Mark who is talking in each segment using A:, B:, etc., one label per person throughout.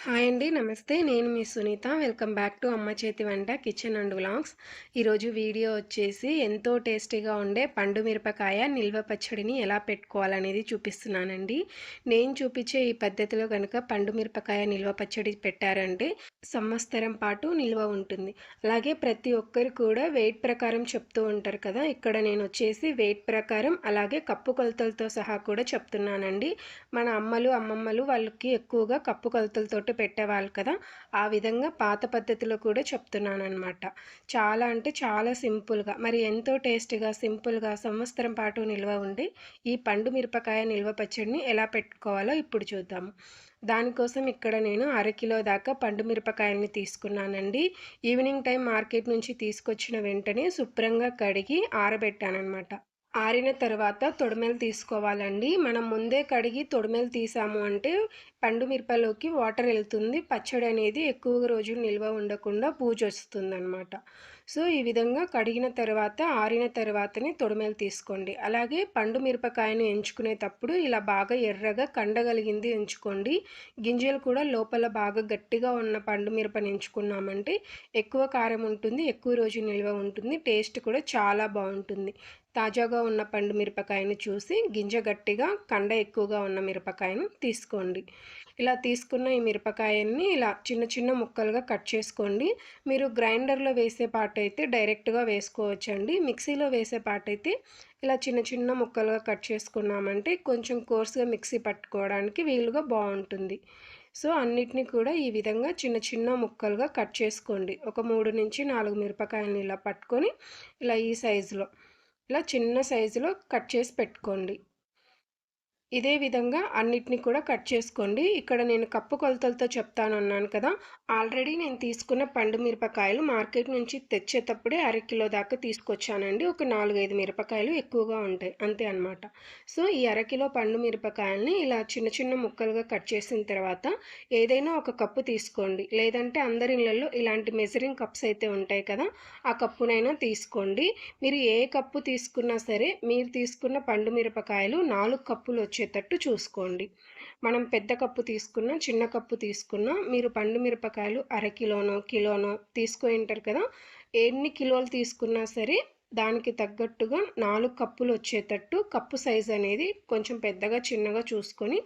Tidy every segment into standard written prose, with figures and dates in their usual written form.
A: Hi అండి. నమస్తే. నేను మీ సునీత. వెల్కమ్ బ్యాక్ టు అమ్మ చేతి వంట కిచెన్ అండ్ వ్లాగ్స్. ఈరోజు వీడియో వచ్చేసి ఎంతో టేస్టీగా ఉండే పండు మిరపకాయ నిల్వ పచ్చడిని ఎలా పెట్టుకోవాలనేది చూపిస్తున్నానండి. నేను చూపించే ఈ పద్ధతిలో కనుక పండు మిరపకాయ నిల్వ పచ్చడి పెట్టారంటే సంవత్సరం పాటు నిల్వ ఉంటుంది. అలాగే ప్రతి ఒక్కరు కూడా వెయిట్ ప్రకారం చెప్తూ ఉంటారు కదా! ఇక్కడ నేను వచ్చేసి వెయిట్ ప్రకారం అలాగే కప్పు కొలతలతో సహా కూడా చెప్తున్నానండి. మన అమ్మలు, అమ్మమ్మలు వాళ్ళకి ఎక్కువగా కప్పు కొలతలతోటి పెట్టేవాళ్ళు కదా! ఆ విధంగా పాత పద్ధతిలో కూడా చెప్తున్నాననమాట. చాలా అంటే చాలా సింపుల్‌గా మరి ఎంతో టేస్టీగా, సింపుల్‌గా సంవత్సరం పాటు నిల్వ ఉండే ఈ పండు మిరపకాయ నిల్వ పచ్చడిని ఎలా పెట్టుకోవాలో ఇప్పుడు చూద్దాము. దానికోసం ఇక్కడ నేను అరకిలో దాకా పండు మిరపకాయల్ని తీసుకున్నానండి. ఈవినింగ్ టైం మార్కెట్ నుంచి తీసుకొచ్చిన వెంటనే శుభ్రంగా కడిగి ఆరబెట్టాననమాట. ఆరిన తర్వాత తొడిమెలు తీసుకోవాలండి. మనం ముందే కడిగి తొడిమెలు తీసాము అంటే పండు మిరపలోకి వాటర్ ఎళ్తుంది. పచ్చడి అనేది ఎక్కువ రోజులు నిల్వ ఉండకుండా బూజొస్తుందనమాట. సో, ఈ విధంగా కడిగిన తర్వాత, ఆరిన తర్వాతనే తొడిమెలు తీసుకోండి. అలాగే పండు మిరపకాయని ఎంచుకునేటప్పుడు ఇలా బాగా ఎర్రగా కండగలిగింది ఎంచుకోండి. గింజలు కూడా లోపల బాగా గట్టిగా ఉన్న పండు మిరపని ఎంచుకున్నామంటే ఎక్కువ కారం ఉంటుంది, ఎక్కువ రోజు నిల్వ ఉంటుంది. టేస్ట్ కూడా చాలా బావుంటుంది. తాజాగా ఉన్న పండు మిరపకాయని చూసి గింజ గట్టిగా, కండ ఎక్కువగా ఉన్న మిరపకాయను తీసుకోండి. ఇలా తీసుకున్న ఈ మిరపకాయన్ని ఇలా చిన్న చిన్న ముక్కలుగా కట్ చేసుకోండి. మీరు గ్రైండర్‌లో వేసే పాటైతే డైరెక్ట్‌గా వేసుకోవచ్చండి. మిక్సీలో వేసే పాటైతే ఇలా చిన్న చిన్న ముక్కలుగా కట్ చేసుకున్నామంటే కొంచెం కోర్స్‌గా మిక్సీ పట్టుకోవడానికి వీలుగా బావుంటుంది. సో, అన్నిటిని కూడా ఈ విధంగా చిన్న చిన్న ముక్కలుగా కట్ చేసుకోండి. ఒక 3-4 మిరపకాయలని ఇలా పట్టుకొని ఇలా ఈ సైజులో ఇలా చిన్న సైజులో కట్ చేసి పెట్టుకోండి. ఇదే విధంగా అన్నిటిని కూడా కట్ చేసుకోండి. ఇక్కడ నేను కప్పు కొలతలతో చెప్తానన్నాను కదా! ఆల్రెడీ నేను తీసుకున్న పండు మిరపకాయలు మార్కెట్ నుంచి తెచ్చేటప్పుడే అరకిలో దాకా తీసుకొచ్చానండి. ఒక 4, 5 మిరపకాయలు ఎక్కువగా ఉంటాయి. అంతే అనమాట. సో, ఈ అరకిలో పండు మిరపకాయలని ఇలా చిన్న చిన్న ముక్కలుగా కట్ చేసిన తర్వాత ఏదైనా ఒక కప్పు తీసుకోండి. లేదంటే అందరి ఇళ్లల్లో ఇలాంటి మెజరింగ్ కప్స్ అయితే ఉంటాయి కదా! ఆ కప్పునైనా తీసుకోండి. మీరు ఏ కప్పు తీసుకున్నా సరే, మీరు తీసుకున్న పండు మిరపకాయలు 4 కప్పులు వచ్చేటట్టు చూసుకోండి. మనం పెద్ద కప్పు తీసుకున్నా, చిన్న కప్పు తీసుకున్నా, మీరు పండు మిరపకాయలు అరకిలోనో, కిలోనో తీసుకొనుంటారు కదా! ఎన్ని కిలోలు తీసుకున్నా సరే, దానికి తగ్గట్టుగా 4 కప్పులు వచ్చేటట్టు కప్పు సైజ్ అనేది కొంచెం పెద్దగా, చిన్నగా చూసుకొని,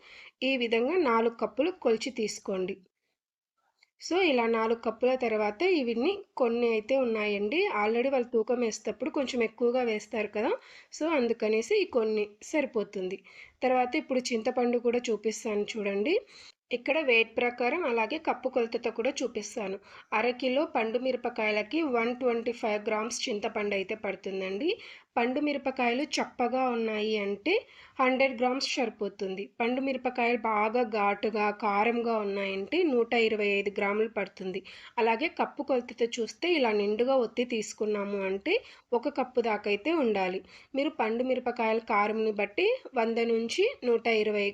A: ఈ విధంగా 4 కప్పులు కొలిచి తీసుకోండి. సో, ఇలా 4 కప్పుల తర్వాత ఇవిన్ని కొన్ని అయితే ఉన్నాయండి. ఆల్రెడీ వాళ్ళు తూకం వేసేటప్పుడు కొంచెం ఎక్కువగా వేస్తారు కదా! సో, అందుకనేసి ఈ కొన్ని సరిపోతుంది. తర్వాత ఇప్పుడు చింతపండు కూడా చూపిస్తాను చూడండి. ఇక్కడ వెయిట్ ప్రకారం అలాగే కప్పు కొలతతో కూడా చూపిస్తాను. అరకిలో పండు మిరపకాయలకి 125 గ్రామ్స్ చింతపండు అయితే పడుతుందండి. పండు మిరపకాయలు చప్పగా ఉన్నాయి అంటే 100 గ్రామ్స్ సరిపోతుంది. పండు మిరపకాయలు బాగా ఘాటుగా, కారంగా ఉన్నాయంటే 125 గ్రాములు పడుతుంది. అలాగే కప్పు కొలతతో చూస్తే ఇలా నిండుగా ఒత్తి తీసుకున్నాము అంటే ఒక కప్పు దాకా అయితే ఉండాలి. మీరు పండు మిరపకాయల కారంని బట్టి 100-125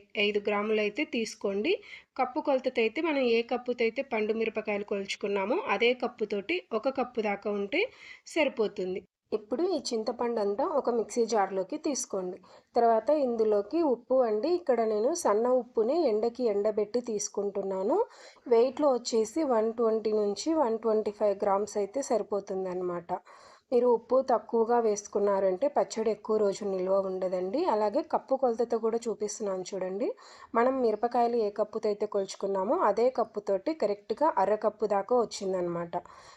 A: గ్రాములైతే తీసుకోండి. కప్పు కొలతతో అయితే మనం ఏ కప్పుతో అయితే పండు మిరపకాయలు కొలుచుకున్నామో అదే కప్పుతోటి ఒక కప్పు దాకా ఉంటే సరిపోతుంది. ఇప్పుడు ఈ చింతపండు అంతా ఒక మిక్సీ జార్‌లోకి తీసుకోండి. తర్వాత ఇందులోకి ఉప్పు అండి. ఇక్కడ నేను సన్న ఉప్పుని ఎండకి ఎండబెట్టి తీసుకుంటున్నాను. వెయిట్‌లో వచ్చేసి 120-125 గ్రామ్స్ అయితే సరిపోతుందనమాట. మీరు ఉప్పు తక్కువగా వేసుకున్నారంటే పచ్చడి ఎక్కువ రోజులు నిల్వ ఉండదండి. అలాగే కప్పు కొలతతో కూడా చూపిస్తున్నాను చూడండి. మనం మిరపకాయలు ఏ కప్పుతో అయితే కొలుచుకున్నామో అదే కప్పుతోటి కరెక్ట్‌గా అరకప్పు దాకా వచ్చిందనమాట.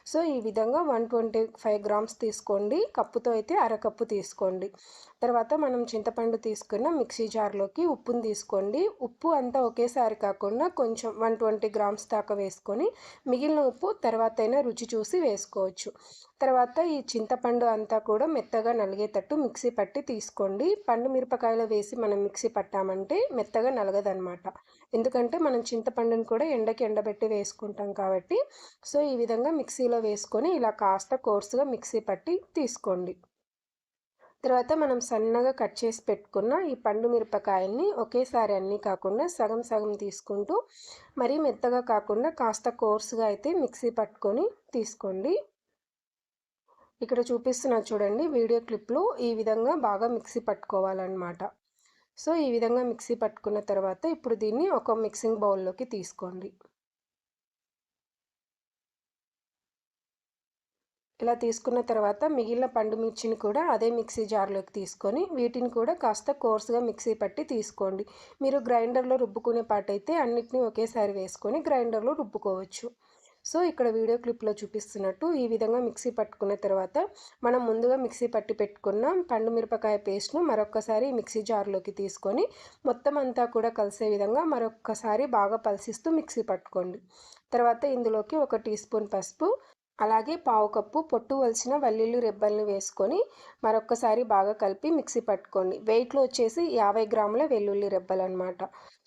A: సో, ఈ విధంగా 125 గ్రామ్స్ తీసుకోండి. కప్పుతో అయితే అరకప్పు తీసుకోండి. తర్వాత మనం చింతపండు తీసుకున్న మిక్సీ జార్‌లోకి ఉప్పుని తీసుకోండి. ఉప్పు అంతా ఒకేసారి కాకుండా కొంచెం 120 గ్రామ్స్ దాకా వేసుకొని మిగిలిన ఉప్పు తర్వాతైనా రుచి చూసి వేసుకోవచ్చు. తర్వాత ఈ చింతపండు అంతా కూడా మెత్తగా నలిగేటట్టు మిక్సీ పట్టి తీసుకోండి. పండు మిరపకాయలు వేసి మనం మిక్సీ పట్టామంటే మెత్తగా నలగదనమాట. ఎందుకంటే మనం చింతపండుని కూడా ఎండకి ఎండబెట్టి వేసుకుంటాం కాబట్టి. సో, ఈ విధంగా మిక్సీలో వేసుకొని ఇలా కాస్త కోర్స్‌గా మిక్సీ పట్టి తీసుకోండి. తర్వాత మనం సన్నగా కట్ చేసి పెట్టుకున్న ఈ పండు మిరపకాయల్ని ఒకేసారి అన్నీ కాకుండా సగం సగం తీసుకుంటూ మరీ మెత్తగా కాకుండా కాస్త కోర్స్‌గా అయితే మిక్సీ పట్టుకొని తీసుకోండి. ఇక్కడ చూపిస్తున్నా చూడండి వీడియో క్లిప్‌లో ఈ విధంగా బాగా మిక్సీ పట్టుకోవాలనమాట. సో, ఈ విధంగా మిక్సీ పట్టుకున్న తర్వాత ఇప్పుడు దీన్ని ఒక మిక్సింగ్ బౌల్‌లోకి తీసుకోండి. ఇలా తీసుకున్న తర్వాత మిగిలిన పండు మిర్చిని కూడా అదే మిక్సీ జార్లోకి తీసుకొని వీటిని కూడా కాస్త కోర్సుగా మిక్సీ పట్టి తీసుకోండి. మీరు గ్రైండర్లో రుబ్బుకునే పాటైతే అన్నిటినీ ఒకేసారి వేసుకొని గ్రైండర్లో రుబ్బుకోవచ్చు. సో ఇక్కడ వీడియో క్లిప్లో చూపిస్తున్నట్టు ఈ విధంగా మిక్సీ పట్టుకున్న తర్వాత మనం ముందుగా మిక్సీ పట్టి పెట్టుకున్న పండు మిరపకాయ పేస్ట్ను మరొక్కసారి మిక్సీ జార్లోకి తీసుకొని మొత్తం అంతా కూడా కలిసే విధంగా మరొక్కసారి బాగా పల్సిస్తూ మిక్సీ పట్టుకోండి. తర్వాత ఇందులోకి 1 టీ స్పూన్ పసుపు, అలాగే పావు కప్పు పొట్టు వలిచిన వెల్లుల్లి రెబ్బల్ని వేసుకొని మరొక్కసారి బాగా కలిపి మిక్సీ పట్టుకోండి. వెయిట్లో వచ్చేసి 50 గ్రాముల వెల్లుల్లి రెబ్బలు అనమాట.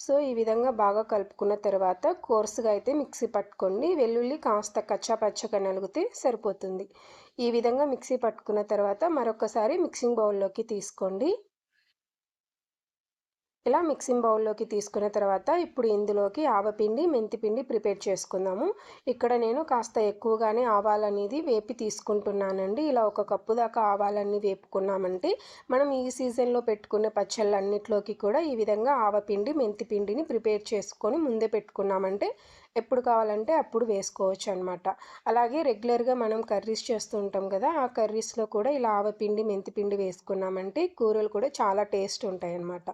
A: సో ఈ విధంగా బాగా కలుపుకున్న తర్వాత కోర్సుగా అయితే మిక్సీ పట్టుకోండి. వెల్లుల్లి కాస్త కచ్చా పచ్చగా నలిగితే సరిపోతుంది. ఈ విధంగా మిక్సీ పట్టుకున్న తర్వాత మరొకసారి మిక్సింగ్ బౌల్లోకి తీసుకోండి. ఇలా మిక్సింగ్ బౌల్లోకి తీసుకున్న తర్వాత ఇప్పుడు ఇందులోకి ఆవపిండి, మెంతిపిండి ప్రిపేర్ చేసుకుందాము. ఇక్కడ నేను కాస్త ఎక్కువగానే ఆవాలనేది వేపి తీసుకుంటున్నానండి. ఇలా 1 కప్పు దాకా ఆవాలన్నీ వేపుకున్నామంటే మనం ఈ సీజన్లో పెట్టుకునే పచ్చళ్ళన్నిట్లోకి కూడా ఈ విధంగా ఆవపిండి, మెంతిపిండిని ప్రిపేర్ చేసుకొని ముందే పెట్టుకున్నామంటే ఎప్పుడు కావాలంటే అప్పుడు వేసుకోవచ్చు అనమాట. అలాగే రెగ్యులర్గా మనం కర్రీస్ చేస్తూ ఉంటాం కదా, ఆ కర్రీస్లో కూడా ఇలా ఆవపిండి, మెంతిపిండి వేసుకున్నామంటే కూరలు కూడా చాలా టేస్ట్ ఉంటాయి అన్నమాట.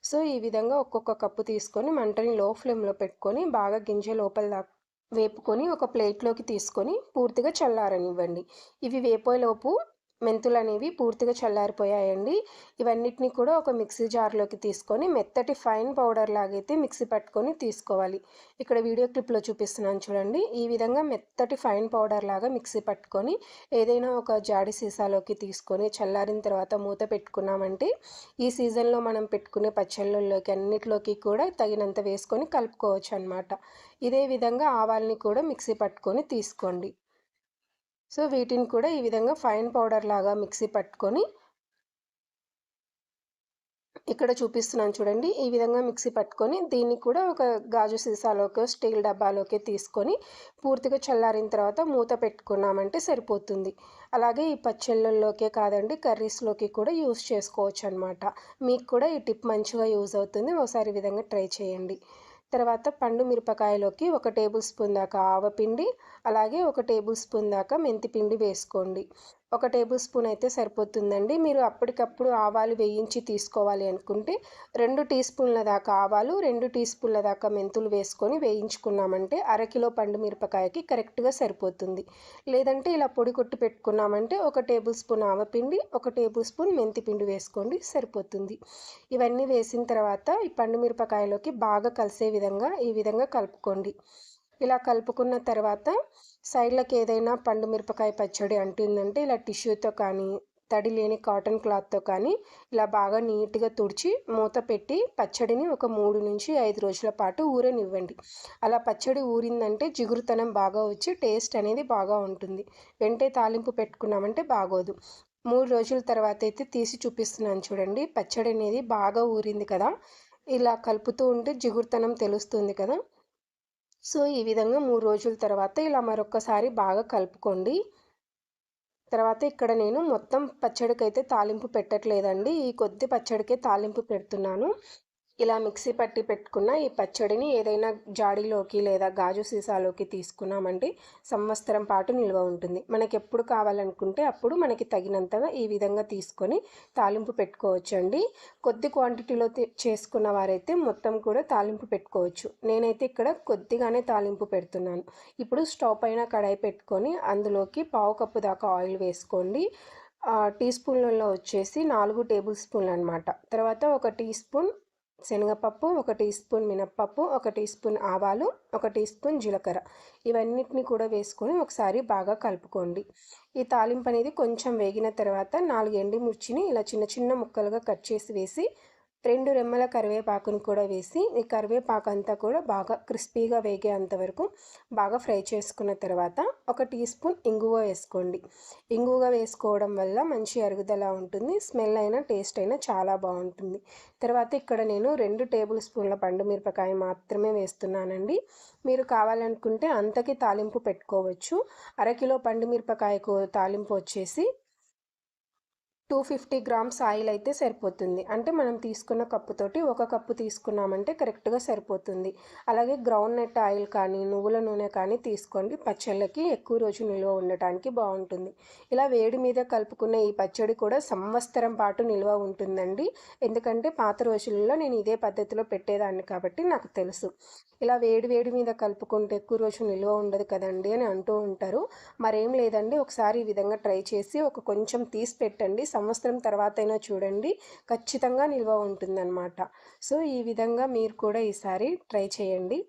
A: సో ఈ విధంగా ఒక్కొక్క కప్పు తీసుకొని మంటని లో ఫ్లేమ్లో పెట్టుకొని బాగా గింజ లోపల దాకా వేపుకొని ఒక ప్లేట్లోకి తీసుకొని పూర్తిగా చల్లారనివ్వండి. ఇవి వేపోయేలోపు మెంతులు అనేవి పూర్తిగా చల్లారిపోయాయండి. ఇవన్నిటిని కూడా ఒక మిక్సీ జార్లోకి తీసుకొని మెత్తటి ఫైన్ పౌడర్ లాగైతే మిక్సీ పట్టుకొని తీసుకోవాలి. ఇక్కడ వీడియో క్లిప్లో చూపిస్తున్నాను చూడండి. ఈ విధంగా మెత్తటి ఫైన్ పౌడర్ లాగా మిక్సీ పట్టుకొని ఏదైనా ఒక జాడి సీసాలోకి తీసుకొని చల్లారిన తర్వాత మూత పెట్టుకున్నామంటే ఈ సీజన్లో మనం పెట్టుకునే పచ్చళ్ళల్లోకి అన్నిటిలోకి కూడా తగినంత వేసుకొని కలుపుకోవచ్చు అనమాట. ఇదే విధంగా ఆవాల్ని కూడా మిక్సీ పట్టుకొని తీసుకోండి. సో వీటిని కూడా ఈ విధంగా ఫైన్ పౌడర్ లాగా మిక్సీ పట్టుకొని ఇక్కడ చూపిస్తున్నాను చూడండి. ఈ విధంగా మిక్సీ పట్టుకొని దీన్ని కూడా ఒక గాజు సీసాలోకి, స్టీల్ డబ్బాలోకి తీసుకొని పూర్తిగా చల్లారిన తర్వాత మూత పెట్టుకున్నామంటే సరిపోతుంది. అలాగే ఈ పచ్చళ్ళల్లోకే కాదండి కర్రీస్లోకి కూడా యూస్ చేసుకోవచ్చు అనమాట. మీకు కూడా ఈ టిప్ మంచిగా యూజ్ అవుతుంది. ఒకసారి ఈ విధంగా ట్రై చేయండి. తర్వాత పండు మిరపకాయలోకి 1 టేబుల్ స్పూన్ దాకా ఆవపిండి, అలాగే 1 టేబుల్ స్పూన్ దాకా మెంతిపిండి వేసుకోండి. 1 టేబుల్ స్పూన్ అయితే సరిపోతుందండి. మీరు అప్పటికప్పుడు ఆవాలు వేయించి తీసుకోవాలి అనుకుంటే 2 టీ స్పూన్ల దాకా ఆవాలు, 2 టీ స్పూన్ల దాకా మెంతులు వేసుకొని వేయించుకున్నామంటే అరకిలో పండు మిరపకాయకి కరెక్ట్గా సరిపోతుంది. లేదంటే ఇలా పొడి కొట్టి పెట్టుకున్నామంటే 1 టేబుల్ స్పూన్ ఆవపిండి, 1 టేబుల్ స్పూన్ మెంతిపిండి వేసుకోండి సరిపోతుంది. ఇవన్నీ వేసిన తర్వాత ఈ పండు మిరపకాయలోకి బాగా కలిసే విధంగా ఈ విధంగా కలుపుకోండి. ఇలా కలుపుకున్న తర్వాత సైడ్లకు ఏదైనా పండు మిరపకాయ పచ్చడి అంటుందంటే ఇలా టిష్యూతో కానీ తడి లేని కాటన్ క్లాత్తో కానీ ఇలా బాగా నీట్గా తుడిచి మూత పెట్టి పచ్చడిని ఒక 3 నుంచి 5 రోజుల పాటు ఊరనివ్వండి. అలా పచ్చడి ఊరిందంటే జిగురుతనం బాగా వచ్చి టేస్ట్ అనేది బాగా ఉంటుంది. వెంటే తాలింపు పెట్టుకున్నామంటే బాగోదు. 3 రోజుల తర్వాత అయితే తీసి చూపిస్తున్నాను చూడండి. పచ్చడి అనేది బాగా ఊరింది కదా, ఇలా కలుపుతూ ఉంటే జిగురుతనం తెలుస్తుంది కదా. సో ఈ విధంగా 3 రోజుల తర్వాత ఇలా మరొక్కసారి బాగా కలుపుకోండి. తర్వాత ఇక్కడ నేను మొత్తం పచ్చడికైతే తాలింపు పెట్టట్లేదండి. ఈ కొద్ది పచ్చడికే తాలింపు పెడుతున్నాను. ఇలా మిక్సీ పట్టి పెట్టుకున్న ఈ పచ్చడిని ఏదైనా జాడీలోకి లేదా గాజు సీసాలోకి తీసుకున్నామంటే సంవత్సరం పాటు నిల్వ ఉంటుంది. మనకి ఎప్పుడు కావాలనుకుంటే అప్పుడు మనకి తగినంతగా ఈ విధంగా తీసుకొని తాలింపు పెట్టుకోవచ్చండి. కొద్ది క్వాంటిటీలో చేసుకున్న వారైతే మొత్తం కూడా తాలింపు పెట్టుకోవచ్చు. నేనైతే ఇక్కడ కొద్దిగానే తాలింపు పెడుతున్నాను. ఇప్పుడు స్టవ్ పైన కడాయి పెట్టుకొని అందులోకి పావు కప్పు దాకా ఆయిల్ వేసుకోండి. టీ స్పూన్లలో వచ్చేసి 4 టేబుల్ స్పూన్లు అనమాట. తర్వాత 1 టీ స్పూన్ శనగపప్పు, 1 టీ స్పూన్ మినప్పప్పు, 1 టీ స్పూన్ ఆవాలు, 1 టీ స్పూన్ జీలకర్ర ఇవన్నిటిని కూడా వేసుకొని ఒకసారి బాగా కలుపుకోండి. ఈ తాలింపు అనేది కొంచెం వేగిన తర్వాత 4 ఎండుమిర్చిని ఇలా చిన్న చిన్న ముక్కలుగా కట్ చేసి వేసి 2 రెమ్మల కరివేపాకుని కూడా వేసి ఈ కరివేపాకు అంతా కూడా బాగా క్రిస్పీగా వేగేంత వరకు బాగా ఫ్రై చేసుకున్న తర్వాత 1 టీ స్పూన్ ఇంగువ వేసుకోండి. ఇంగువ వేసుకోవడం వల్ల మంచి అరుగుదల ఉంటుంది. స్మెల్ అయినా టేస్ట్ అయినా చాలా బాగుంటుంది. తర్వాత ఇక్కడ నేను 2 టేబుల్ స్పూన్ల పండు మిరపకాయ మాత్రమే వేస్తున్నానండి. మీరు కావాలనుకుంటే అంతకి తాలింపు పెట్టుకోవచ్చు. అరకిలో పండు మిరపకాయకు తాలింపు వచ్చేసి 250 గ్రామ్స్ ఆయిల్ అయితే సరిపోతుంది. అంటే మనం తీసుకున్న కప్పుతోటి ఒక కప్పు తీసుకున్నామంటే కరెక్ట్‌గా సరిపోతుంది. అలాగే గ్రౌండ్ నట్ ఆయిల్ కానీ, నువ్వుల నూనె కానీ తీసుకోండి. పచ్చళ్ళకి ఎక్కువ రోజు నిల్వ ఉండటానికి బావుంటుంది. ఇలా వేడి మీద కలుపుకున్న ఈ పచ్చడి కూడా సంవత్సరం పాటు నిల్వ ఉంటుందండి. ఎందుకంటే పాత రోజుల్లో నేను ఇదే పద్ధతిలో పెట్టేదాన్ని కాబట్టి నాకు తెలుసు. ఇలా వేడి వేడి మీద కలుపుకుంటే ఎక్కువ రోజు నిల్వ ఉండదు కదండీ అని అంటూ ఉంటారు. మరేం లేదండి, ఒకసారి ఈ విధంగా ట్రై చేసి కొంచెం తీసి పెట్టండి. సంవత్సరం తర్వాతైనా చూడండి, ఖచ్చితంగా నిల్వ ఉంటుందన్నమాట. సో, ఈ విధంగా మీరు కూడా ఈసారి ట్రై చేయండి.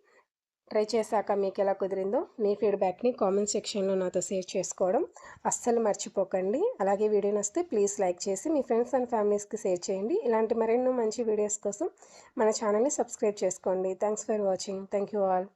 A: ట్రై చేశాక మీకు ఎలా కుదిరిందో మీ ఫీడ్‌బ్యాక్‌ని కామెంట్ సెక్షన్‌లో నాతో షేర్ చేసుకోవడం అస్సలు మర్చిపోకండి. అలాగే వీడియో నచ్చితే ప్లీజ్ లైక్ చేసి మీ ఫ్రెండ్స్ అండ్ ఫ్యామిలీస్‌కి షేర్ చేయండి. ఇలాంటి మరెన్నో మంచి వీడియోస్ కోసం మన ఛానల్‌ని సబ్స్క్రైబ్ చేసుకోండి. Thanks for watching. Thank you all.